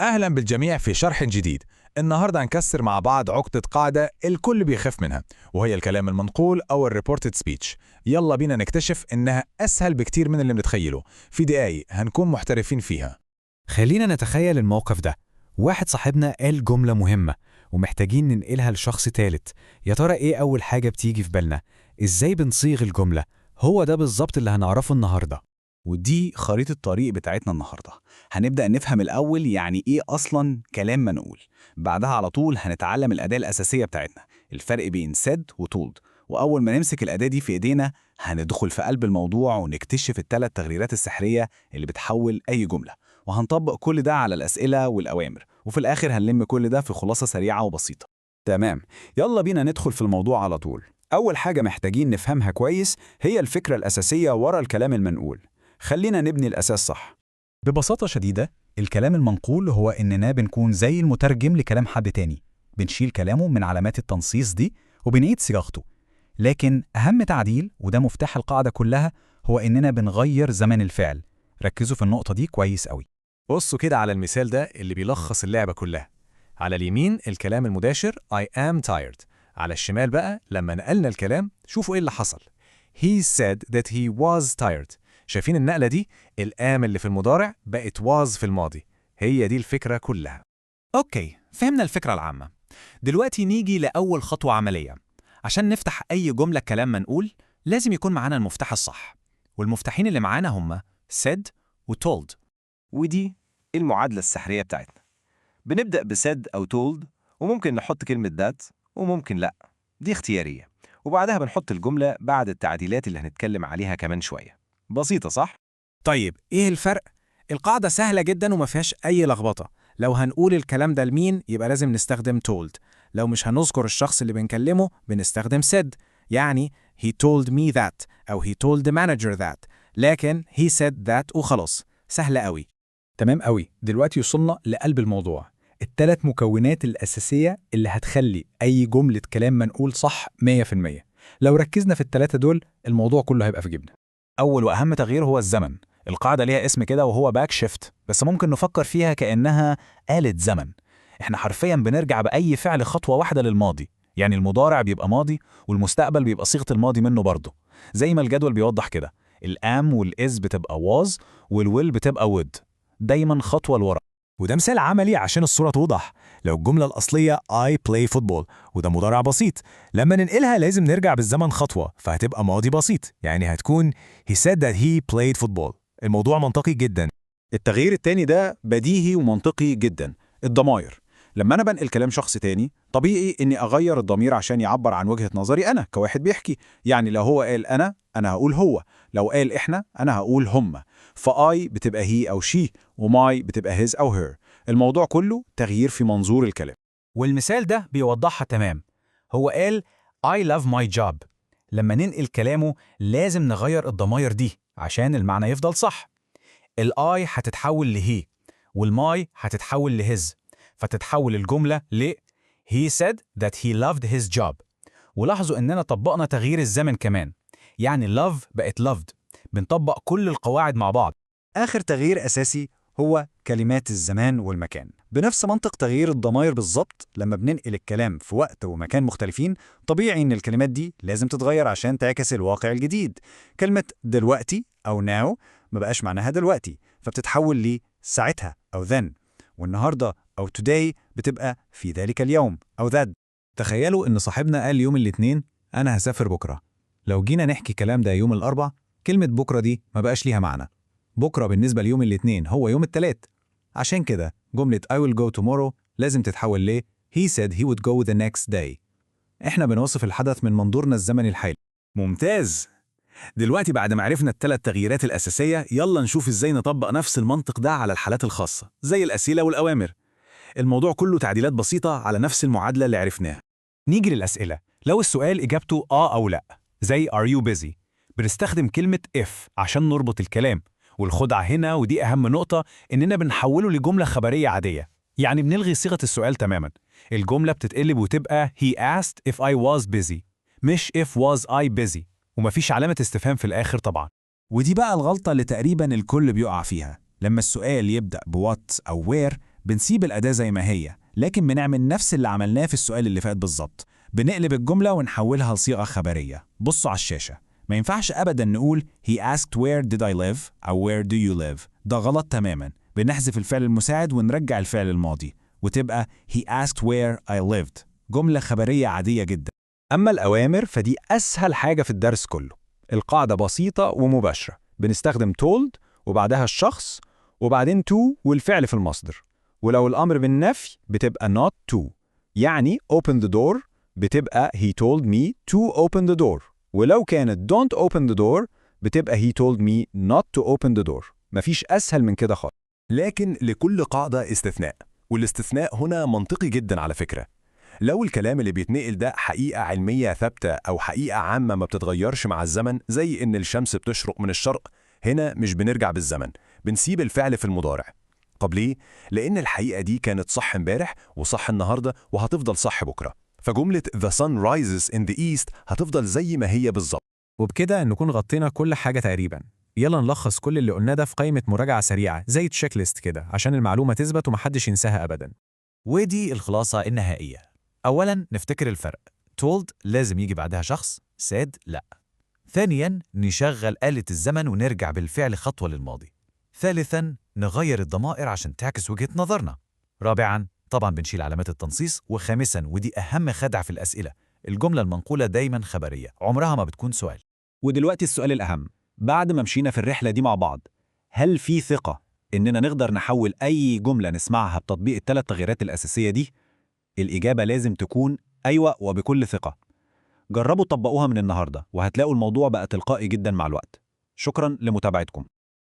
أهلا بالجميع في شرح جديد. النهاردة هنكسر مع بعض عقدة قاعدة الكل بيخاف منها، وهي الكلام المنقول أو الريبورتد سبيتش. يلا بينا نكتشف إنها أسهل بكتير من اللي بنتخيله. في دقايق هنكون محترفين فيها. خلينا نتخيل الموقف ده. واحد صاحبنا قال جملة مهمة ومحتاجين ننقلها لشخص تالت. يا ترى ايه أول حاجة بتيجي في بالنا؟ ازاي بنصيغ الجملة؟ هو ده بالظبط اللي هنعرفه النهاردة. ودي خريطة الطريق بتاعتنا النهاردة. هنبدأ نفهم الأول يعني إيه أصلاً كلام منقول. بعدها على طول هنتعلم الأداة الأساسية بتاعتنا، الفرق بين said و told. وأول ما نمسك الأداة دي في إيدينا هندخل في قلب الموضوع ونكتشف الثلاث تغييرات السحرية اللي بتحول أي جملة، وهنطبق كل ده على الأسئلة والأوامر، وفي الآخر هنلم كل ده في خلاصة سريعة وبسيطة. تمام، يلا بينا ندخل في الموضوع على طول. أول حاجة محتاجين نفهمها كويس هي الفكرة الأساسية ورا الكلام المنقول. خلينا نبني الأساس صح. ببساطة شديدة، الكلام المنقول هو إننا بنكون زي المترجم لكلام حد تاني، بنشيل كلامه من علامات التنصيص دي وبنعيد صياغته. لكن أهم تعديل، وده مفتاح القاعدة كلها، هو إننا بنغير زمن الفعل. ركزوا في النقطة دي كويس قوي. بصوا كده على المثال ده اللي بيلخص اللعبة كلها. على اليمين الكلام المباشر I am tired. على الشمال بقى لما نقلنا الكلام شوفوا ايه اللي حصل. He said that he was tired. شايفين النقلة دي؟ الام اللي في المضارع بقت was في الماضي. هي دي الفكرة كلها. أوكي، فهمنا الفكرة العامة. دلوقتي نيجي لأول خطوة عملية. عشان نفتح أي جملة كلام منقول لازم يكون معانا المفتاح الصح، والمفتاحين اللي معانا هما said و told. ودي المعادلة السحرية بتاعتنا. بنبدأ بسد أو told، وممكن نحط كلمة that وممكن لأ، دي اختيارية. وبعدها بنحط الجملة بعد التعديلات اللي هنتكلم عليها كمان شوية. بسيطة صح؟ طيب إيه الفرق؟ القاعدة سهلة جدا وما فيهاش أي لخبطة. لو هنقول الكلام ده لمين يبقى لازم نستخدم told. لو مش هنذكر الشخص اللي بنكلمه بنستخدم said. يعني he told me that أو he told the manager that. لكن he said that وخلاص. سهلة قوي. تمام قوي. دلوقتي وصلنا لقلب الموضوع، الثلاث مكونات الأساسية اللي هتخلي أي جملة كلام منقول صح 100%. لو ركزنا في الثلاثة دول الموضوع كله هيبقى في جبنا. أول وأهم تغيير هو الزمن. القاعدة ليها اسم كده وهو باك شيفت، بس ممكن نفكر فيها كأنها آلة زمن. احنا حرفيا بنرجع بأي فعل خطوة واحدة للماضي، يعني المضارع بيبقى ماضي والمستقبل بيبقى صيغة الماضي منه برضه. زي ما الجدول بيوضح كده، الام والإز بتبقى was والويل بتبقى would، دايما خطوة لورا. وده مثال عملي عشان الصورة توضح. لو الجملة الأصلية I play football وده مضارع بسيط، لما ننقلها لازم نرجع بالزمن خطوة فهتبقى ماضي بسيط، يعني هتكون he said that he played football. الموضوع منطقي جدا. التغيير التاني ده بديهي ومنطقي جدا، الضمائر. لما أنا بنقل كلام شخص تاني طبيعي إني أغير الضمير عشان يعبر عن وجهة نظري أنا كواحد بيحكي. يعني لو هو قال أنا هقول هو، لو قال إحنا أنا هقول هم. فآي بتبقى هي أو شي، وماي بتبقى هيز أو هير. الموضوع كله تغيير في منظور الكلام. والمثال ده بيوضحها تمام. هو قال I love my job. لما ننقل كلامه لازم نغير الضمائر دي عشان المعنى يفضل صح. الآي هتتحول لهي والماي هتتحول لهز، فتتحول الجملة ل He said that he loved his job. ولاحظوا إننا طبقنا تغيير الزمن كمان، يعني love بقت loved. بنطبق كل القواعد مع بعض. آخر تغيير أساسي هو كلمات الزمان والمكان. بنفس منطق تغيير الضمائر بالظبط، لما بننقل الكلام في وقت ومكان مختلفين طبيعي إن الكلمات دي لازم تتغير عشان تعكس الواقع الجديد. كلمة دلوقتي أو now ما بقاش معناها دلوقتي، فبتتحول لي ساعتها أو then. والنهاردة أو today بتبقى في ذلك اليوم أو that. تخيلوا إن صاحبنا قال يوم الاثنين أنا هسافر بكرة. لو جينا نحكي كلام ده يوم الأربع، كلمة بكرة دي ما بقاش ليها معنى. بكرة بالنسبة ليوم الاثنين هو يوم التلات. عشان كده جملة I will go tomorrow لازم تتحول ل He said he would go the next day. احنا بنوصف الحدث من منظورنا الزمني الحالي. ممتاز. دلوقتي بعد ما عرفنا الثلاث تغييرات الأساسية، يلا نشوف إزاي نطبق نفس المنطق ده على الحالات الخاصة زي الأسئلة والأوامر. الموضوع كله تعديلات بسيطة على نفس المعادلة اللي عرفناها. نيجي للأسئلة. لو السؤال إجابته أو لأ، زي Are you busy؟ بنستخدم كلمة if عشان نربط الكلام. والخدعة هنا، ودي أهم نقطة، إننا بنحوله لجملة خبرية عادية. يعني بنلغي صيغة السؤال تماماً. الجملة بتتقلب وتبقى He asked if I was busy، مش if was I busy. ومفيش علامة استفهام في الآخر طبعاً. ودي بقى الغلطة اللي تقريبا الكل بيقع فيها. لما السؤال يبدأ بوات أو وير بنسيب الأداة زي ما هي، لكن بنعمل نفس اللي عملناه في السؤال اللي فات بالظبط. بنقلب الجملة ونحولها لصيغة خبرية. بصوا على الشاشة. ما ينفعش أبدا نقول he asked where did I live أو where do you live. ده غلط تماما. بنحذف الفعل المساعد ونرجع الفعل الماضي، وتبقى he asked where I lived. جملة خبرية عادية جدا. أما الأوامر فدي أسهل حاجة في الدرس كله. القاعدة بسيطة ومباشرة. بنستخدم told وبعدها الشخص وبعدين to والفعل في المصدر. ولو الأمر بالنفي بتبقى not to. يعني open the door بتبقى he told me to open the door. ولو كانت don't open the door بتبقى he told me not to open the door. مفيش أسهل من كده خالص. لكن لكل قاعدة استثناء، والاستثناء هنا منطقي جدا على فكرة. لو الكلام اللي بيتنقل ده حقيقة علمية ثابتة أو حقيقة عامة ما بتتغيرش مع الزمن، زي إن الشمس بتشرق من الشرق، هنا مش بنرجع بالزمن، بنسيب الفعل في المضارع. طب ليه؟ لأن الحقيقة دي كانت صح امبارح وصح النهاردة وهتفضل صح بكرة. فجملة the sun rises in the east هتفضل زي ما هي بالظبط. وبكده نكون غطينا كل حاجة تقريبا. يلا نلخص كل اللي قلناه ده في قائمة مراجعة سريعة زي تشيك ليست كده عشان المعلومة تثبت ومحدش ينساها أبدا. ودي الخلاصة النهائية. أولاً نفتكر الفرق. told لازم يجي بعدها شخص، said لأ. ثانياً نشغل آلة الزمن ونرجع بالفعل خطوة للماضي. ثالثاً نغير الضمائر عشان تعكس وجهة نظرنا. رابعاً طبعاً بنشيل علامات التنصيص. وخامساً ودي أهم خدعة في الأسئلة، الجملة المنقولة دايماً خبرية، عمرها ما بتكون سؤال. ودلوقتي السؤال الأهم، بعد ما مشينا في الرحلة دي مع بعض، هل في ثقة إننا نقدر نحول أي جملة نسمعها بتطبيق الثلاث تغييرات الأساسية دي؟ الإجابة لازم تكون أيوة وبكل ثقة. جربوا تطبقوها من النهاردة وهتلاقوا الموضوع بقى تلقائي جدا مع الوقت. شكرا لمتابعتكم.